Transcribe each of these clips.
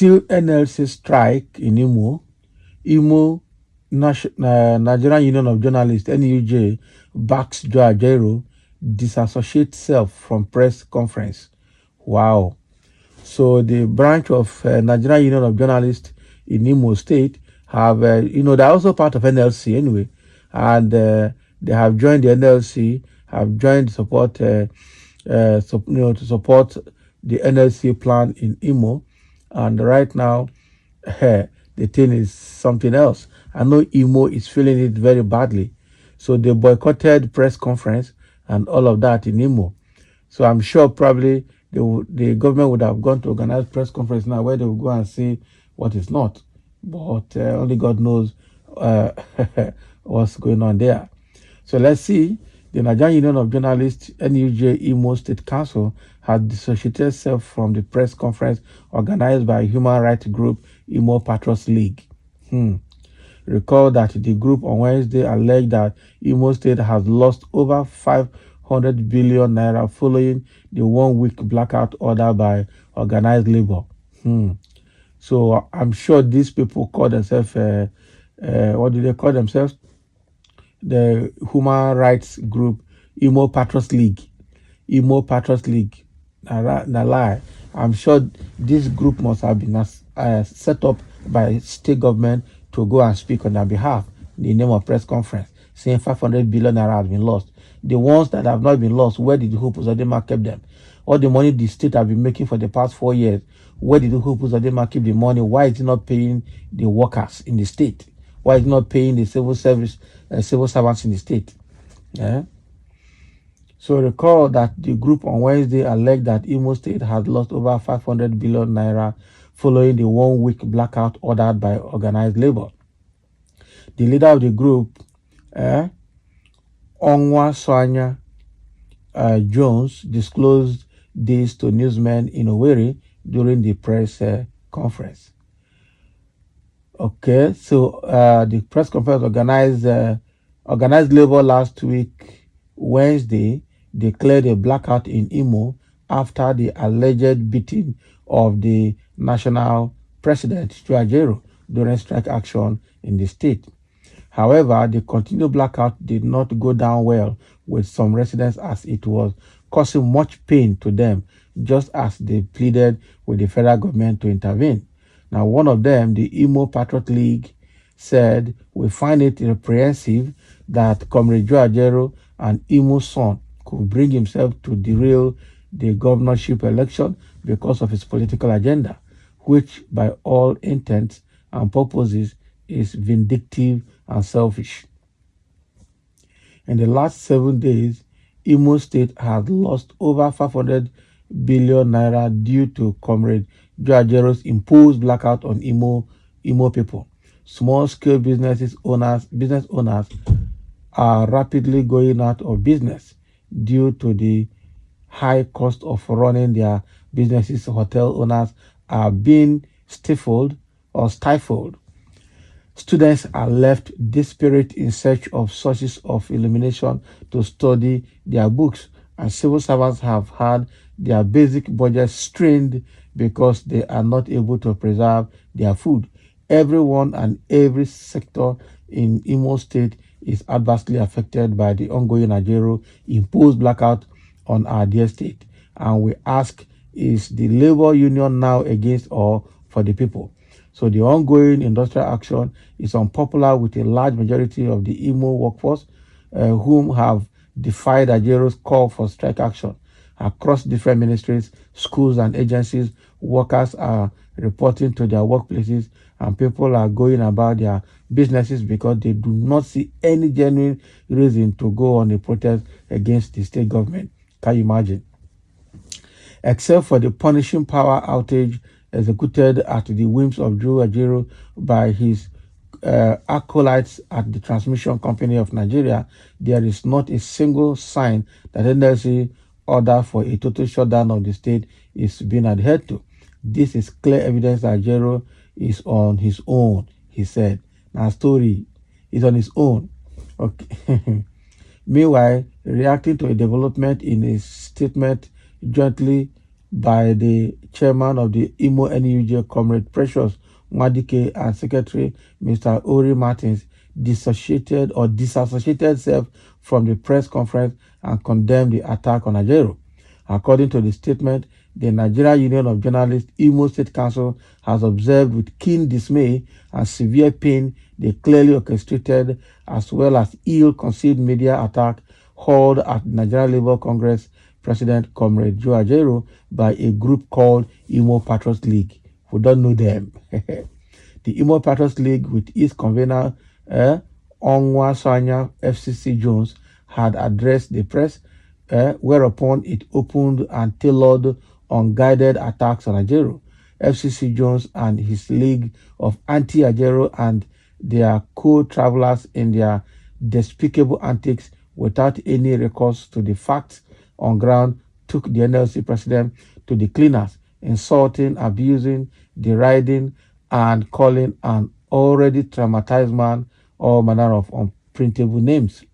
Still NLC strike in Imo Nigerian Union of Journalists, NUJ, backs Ajaero, disassociate self from press conference. Wow. So the branch of Nigerian Union of Journalists in Imo State have, they're also part of NLC anyway, and they have joined the NLC, have joined to support, to support the NLC plan in Imo, and right now, the thing is something else. I know Imo is feeling it very badly, so they boycotted press conference and all of that in Imo. So I'm sure probably the government would have gone to organize press conference now where they will go and see what is not. But only God knows what's going on there. So let's see. The Nigerian Union of Journalists, NUJ Imo State Council, has dissociated itself from the press conference organized by human rights group Imo Patriots League. Recall that the group on Wednesday alleged that Imo State has lost over 500 billion naira following the one-week blackout order by organized labor. So I'm sure these people call themselves, what do they call themselves? The human rights group Imo Patriots League. Imo Patriots League. Na lie. I'm sure this group must have been set up by state government to go and speak on their behalf in the name of press conference, saying 500 billion naira has been lost. The ones that have not been lost, where did Hope Uzodinma keep them? All the money the state have been making for the past 4 years, where did Hope Uzodinma keep the money? Why is it not paying the workers in the state? Why is it not paying the civil servants in the state? Yeah. So recall that the group on Wednesday alleged that Imo State has lost over 500 billion naira following the one-week blackout ordered by organized labor. The leader of the group, Onwa Soanya Jones, disclosed this to newsmen in Owerri during the press conference. Okay, so the press conference organized labor last week, Wednesday, declared a blackout in Imo after the alleged beating of the national president, Ajaero, during strike action in the state. However, the continued blackout did not go down well with some residents as it was causing much pain to them, just as they pleaded with the federal government to intervene. Now, one of them, the Imo Patriot League, said, "We find it reprehensive that Comrade Ajaero, an Imo son, could bring himself to derail the governorship election because of his political agenda, which by all intents and purposes is vindictive and selfish." In the last 7 days, Imo State has lost over 500 billion naira due to Comrade Ajaero's imposed blackout on Imo people. Small-scale business owners are rapidly going out of business due to the high cost of running their businesses. Hotel owners are being stifled. Students are left desperate in search of sources of illumination to study their books, and civil servants have had their basic budgets strained because they are not able to preserve their food. Everyone and every sector in Imo State is adversely affected by the ongoing Ajaero imposed blackout on our dear state. And we ask, is the labor union now against or for the people? So the ongoing industrial action is unpopular with a large majority of the Imo workforce, whom have defied Ajaero's call for strike action. Across different ministries, schools and agencies, workers are reporting to their workplaces and people are going about their businesses because they do not see any genuine reason to go on a protest against the state government. Can you imagine? Except for the punishing power outage executed at the whims of Ajaero by his acolytes at the Transmission Company of Nigeria, there is not a single sign that NLC order for a total shutdown of the state is being adhered to. This is clear evidence that Ajaero is on his own, he said. Now, story is on his own. Okay. Meanwhile, reacting to a development in a statement jointly by the chairman of the Imo NUJ, Comrade Precious Mwadike, and Secretary Mr. Ori Martins, disassociated self from the press conference and condemned the attack on Ajaero. According to the statement, the Nigeria Union of Journalists Imo State Council has observed with keen dismay and severe pain the clearly orchestrated as well as ill-conceived media attack hurled at Nigeria Labour Congress President Comrade Joe Ajaero by a group called Imo Patriots League. We don't know them. The Imo Patriots League, with its convener Onwa Sanya FCC Jones, had addressed the press, whereupon it opened and tailored unguided attacks on Ajaero. FCC Jones and his league of anti-Ajaero and their co-travelers in their despicable antics without any recourse to the facts on ground took the NLC president to the cleaners, insulting, abusing, deriding, and calling an already traumatized man all manner of unprintable names.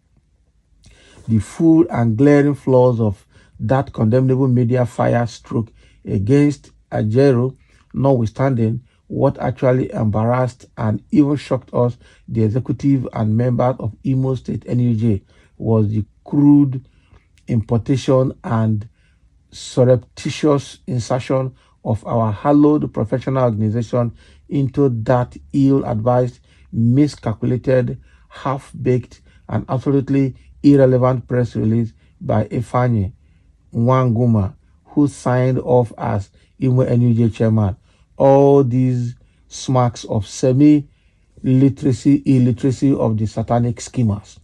The full and glaring flaws of that condemnable media firestroke against Ajaero notwithstanding, what actually embarrassed and even shocked us, the executive and members of Imo State NUJ, was the crude importation and surreptitious insertion of our hallowed professional organization into that ill-advised, miscalculated, half-baked, and absolutely irrelevant press release by Ifeanyi Nwanguma, who signed off as Imo NUJ chairman. All these smacks of illiteracy of the satanic schemers.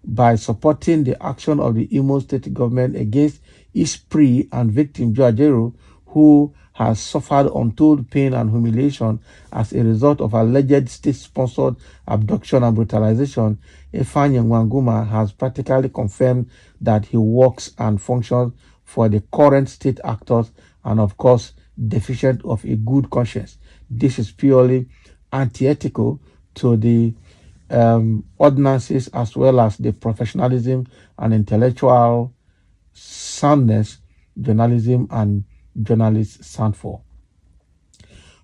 By supporting the action of the Imo State government against its prey and victim Joe Ajaero, who has suffered untold pain and humiliation as a result of alleged state-sponsored abduction and brutalization, Ifeanyi Nwanguma has practically confirmed that he works and functions for the current state actors and, of course, deficient of a good conscience. This is purely antithetical to the ordinances as well as the professionalism and intellectual soundness journalism and journalists stand for.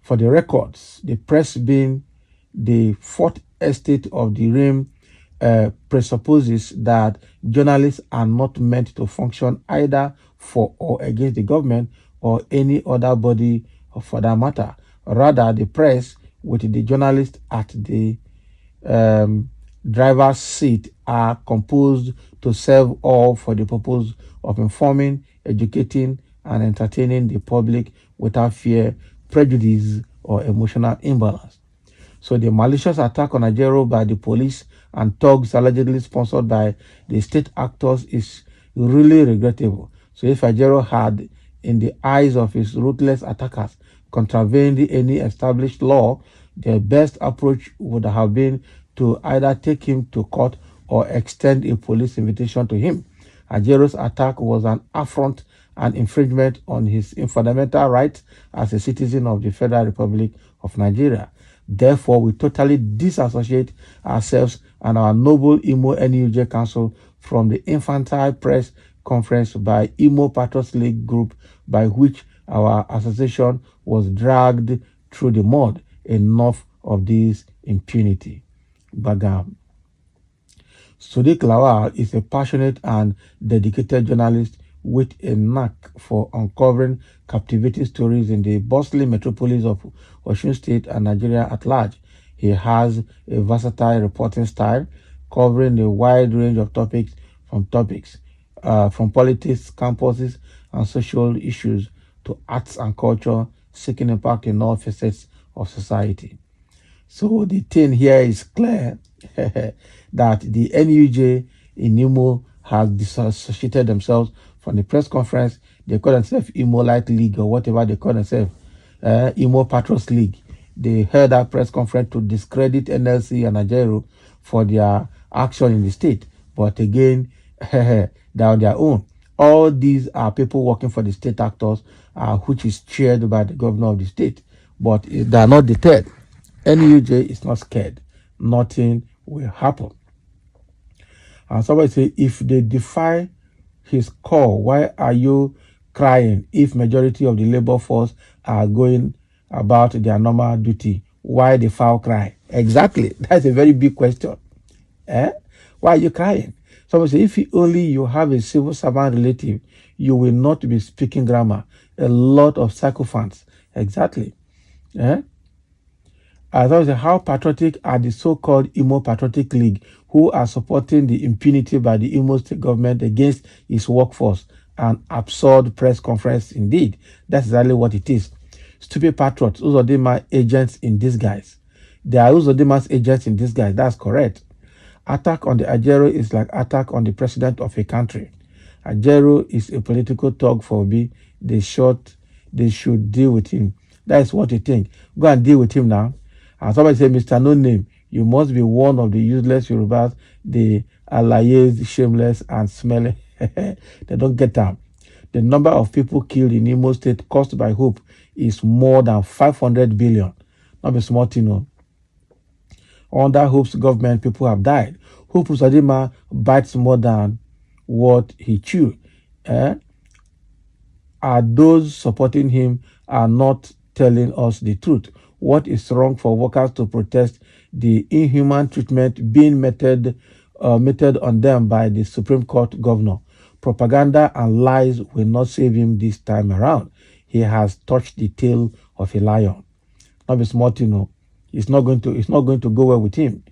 For the records, the press being the fourth estate of the realm presupposes that journalists are not meant to function either for or against the government or any other body for that matter. Rather, the press, with the journalists at the driver's seat, are composed to serve all for the purpose of informing, educating, and entertaining the public without fear, prejudice, or emotional imbalance. So the malicious attack on Ajaero by the police and thugs allegedly sponsored by the state actors is really regrettable. So if Ajaero had, in the eyes of his ruthless attackers, contravened any established law, the best approach would have been to either take him to court or extend a police invitation to him. Ajaero's attack was an affront and infringement on his fundamental rights as a citizen of the Federal Republic of Nigeria. Therefore, we totally disassociate ourselves and our noble Imo NUJ Council from the infantile press conference by Imo Patriots League group by which our association was dragged through the mud. Enough of this impunity. Bagam. Sadiq Lawal is a passionate and dedicated journalist with a knack for uncovering captivating stories in the bustling metropolis of Osun State and Nigeria at large. He has a versatile reporting style covering a wide range of topics from politics, campuses, and social issues to arts and culture, seeking impact in all facets of society. So the thing here is clear that the NUJ in Imo has disassociated themselves from the press conference. They call themselves Imo Light League or whatever they call themselves, Imo Patriots League. They held that press conference to discredit NLC and Ajaero for their action in the state. But again, they're on their own. All these are people working for the state actors, which is chaired by the governor of the state. But they are not deterred. NUJ is not scared. Nothing will happen. And somebody say, if they defy his call, why are you crying if majority of the labor force are going about their normal duty? Why the foul cry? Exactly. That's a very big question. Eh? Why are you crying? Someone say, if only you have a civil servant relative, you will not be speaking grammar. A lot of sycophants. Exactly. Eh? I thought, how patriotic are the so-called Imo Patriotic League, who are supporting the impunity by the Imo state government against its workforce? An absurd press conference indeed. That's exactly what it is. Stupid patriots, Uzodinma agents in disguise. They are Uzodinma's agents in disguise. That's correct. Attack on the Ajaero is like attack on the president of a country. Ajaero is a political thug for Obi. They should deal with him. That is what you think. Go and deal with him now. And somebody say, Mr. No Name, you must be one of the useless Yorubas, the allies, shameless and smelly. They don't get them. The number of people killed in Imo State caused by hope is more than 500 billion. Not a small thing, no. Under Hope's government, people have died. Hope Uzodinma bites more than what he chews. Are those supporting him are not telling us the truth? What is wrong for workers to protest the inhuman treatment being meted on them by the Supreme Court governor? Propaganda and lies will not save him this time around. He has touched the tail of a lion. Not be smart, you know. It's not going to go well with him.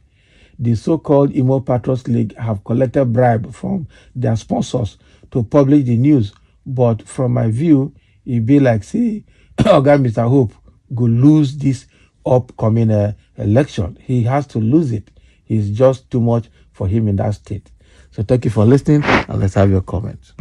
The so-called Imo Patriots League have collected bribe from their sponsors to publish the news. But from my view, it be like, say, Oga Mr. Hope go lose this upcoming election. He has to lose it. It's just too much for him in that state. So thank you for listening, and let's have your comments.